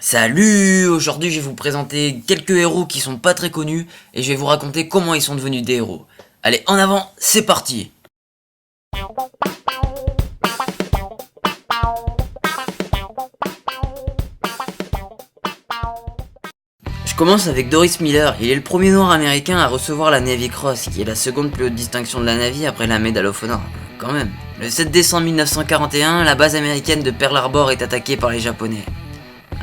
Salut! Aujourd'hui je vais vous présenter quelques héros qui sont pas très connus et je vais vous raconter comment ils sont devenus des héros. Allez, en avant, c'est parti! Je commence avec Doris Miller, il est le premier noir américain à recevoir la Navy Cross, qui est la seconde plus haute distinction de la Navy après la Medal of Honor. Quand même. Le 7 décembre 1941, la base américaine de Pearl Harbor est attaquée par les Japonais.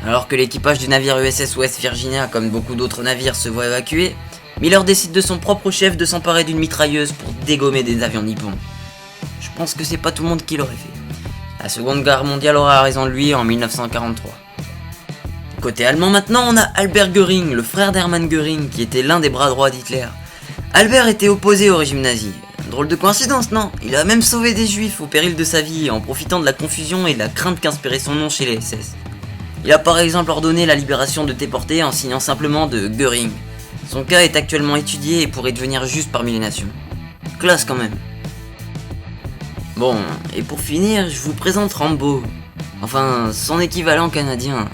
Alors que l'équipage du navire USS West Virginia, comme beaucoup d'autres navires, se voit évacuer, Miller décide de son propre chef de s'emparer d'une mitrailleuse pour dégommer des avions nippons. Je pense que c'est pas tout le monde qui l'aurait fait. La seconde guerre mondiale aura raison de lui en 1943. Côté allemand maintenant, on a Albert Göring, le frère d'Hermann Göring, qui était l'un des bras droits d'Hitler. Albert était opposé au régime nazi. Drôle de coïncidence, non? Il a même sauvé des juifs au péril de sa vie en profitant de la confusion et de la crainte qu'inspirait son nom chez les SS. Il a par exemple ordonné la libération de déportés en signant simplement de Göring. Son cas est actuellement étudié et pourrait devenir juste parmi les nations. Classe quand même. Bon, et pour finir, je vous présente Rambo. Enfin, son équivalent canadien.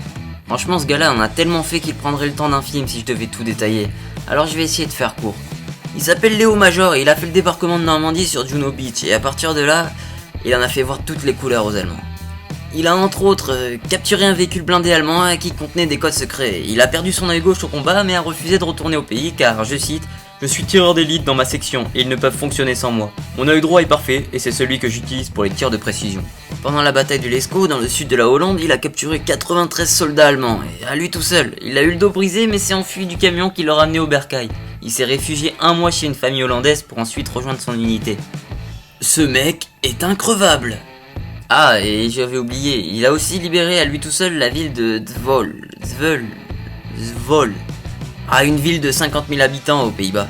Franchement, ce gars-là en a tellement fait qu'il prendrait le temps d'un film si je devais tout détailler. Alors je vais essayer de faire court. Il s'appelle Léo Major et il a fait le débarquement de Normandie sur Juno Beach. Et à partir de là, il en a fait voir toutes les couleurs aux Allemands. Il a entre autres capturé un véhicule blindé allemand qui contenait des codes secrets. Il a perdu son œil gauche au combat mais a refusé de retourner au pays car, je cite, « Je suis tireur d'élite dans ma section et ils ne peuvent fonctionner sans moi. Mon œil droit est parfait et c'est celui que j'utilise pour les tirs de précision. » Pendant la bataille de l'Escaut, dans le sud de la Hollande, il a capturé 93 soldats allemands et à lui tout seul. Il a eu le dos brisé mais s'est enfui du camion qui l'a ramené au bercail. Il s'est réfugié un mois chez une famille hollandaise pour ensuite rejoindre son unité. Ce mec est increvable. Ah, et j'avais oublié, il a aussi libéré à lui tout seul la ville de Zwolle. Ah, une ville de 50 000 habitants aux Pays-Bas.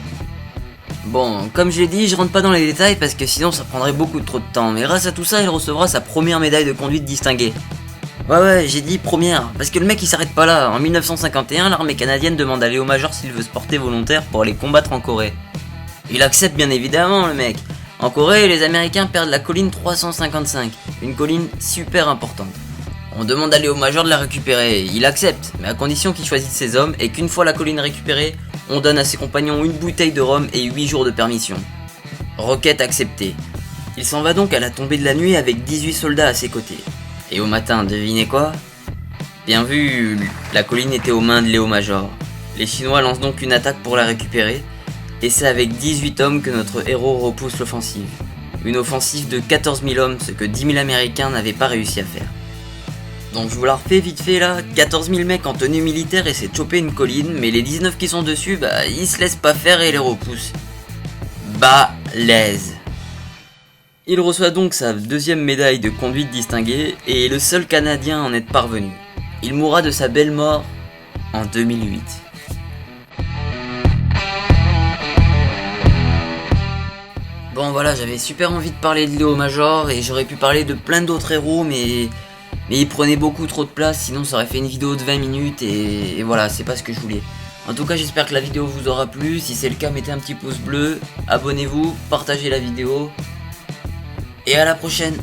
Bon, comme je l'ai dit, je rentre pas dans les détails parce que sinon ça prendrait beaucoup trop de temps, mais grâce à tout ça, il recevra sa première médaille de conduite distinguée. Ouais, j'ai dit première, parce que le mec il s'arrête pas là. En 1951, l'armée canadienne demande à Léo Major s'il veut se porter volontaire pour aller combattre en Corée. Il accepte bien évidemment, le mec. En Corée, les Américains perdent la colline 355, une colline super importante. On demande à Léo Major de la récupérer, il accepte, mais à condition qu'il choisisse ses hommes et qu'une fois la colline récupérée, on donne à ses compagnons une bouteille de rhum et 8 jours de permission. Requête acceptée. Il s'en va donc à la tombée de la nuit avec 18 soldats à ses côtés. Et au matin, devinez quoi? Bien vu, la colline était aux mains de Léo Major. Les Chinois lancent donc une attaque pour la récupérer, et c'est avec 18 hommes que notre héros repousse l'offensive. Une offensive de 14 000 hommes, ce que 10 000 Américains n'avaient pas réussi à faire. Donc je vous la refais vite fait là, 14 000 mecs en tenue militaire essaient de choper une colline, mais les 19 qui sont dessus, ils se laissent pas faire et les repoussent. Balèze. Il reçoit donc sa deuxième médaille de conduite distinguée et est le seul Canadien à en être parvenu. Il mourra de sa belle mort en 2008. Bon voilà, j'avais super envie de parler de Léo Major et j'aurais pu parler de plein d'autres héros mais il prenait beaucoup trop de place, sinon ça aurait fait une vidéo de 20 minutes et voilà, c'est pas ce que je voulais. En tout cas, j'espère que la vidéo vous aura plu, si c'est le cas, mettez un petit pouce bleu, abonnez-vous, partagez la vidéo et à la prochaine.